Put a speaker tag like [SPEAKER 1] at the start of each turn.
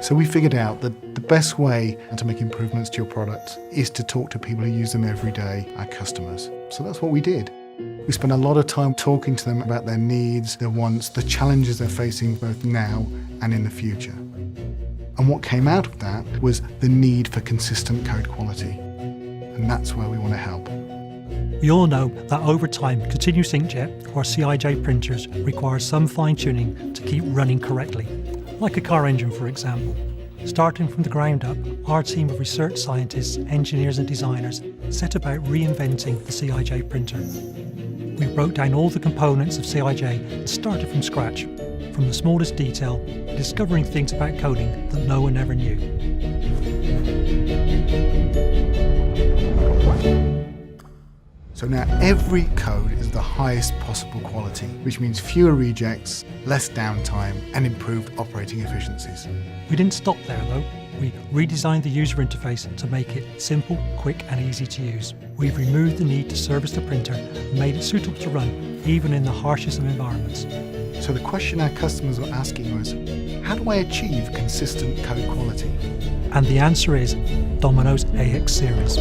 [SPEAKER 1] So we figured out that the best way to make improvements to your product is to talk to people who use them every day, our customers. So that's what we did. We spent a lot of time talking to them about their needs, their wants, the challenges they're facing both now and in the future. And what came out of that was the need for consistent code quality. And that's where we want to help.
[SPEAKER 2] We all know that over time, Continuous InkJet or CIJ printers require some fine-tuning to keep running correctly, like a car engine, for example. Starting from the ground up, our team of research scientists, engineers and designers set about reinventing the CIJ printer. We broke down all the components of CIJ and started from scratch, from the smallest detail, discovering things about coding that no one ever knew.
[SPEAKER 1] So now every code is the highest possible quality, which means fewer rejects, less downtime, and improved operating efficiencies.
[SPEAKER 2] We didn't stop there though. We redesigned the user interface to make it simple, quick and easy to use. We've removed the need to service the printer and made it suitable to run even in the harshest of environments.
[SPEAKER 1] So the question our customers were asking was, how do I achieve consistent code quality?
[SPEAKER 2] And the answer is Domino's Ax-Series.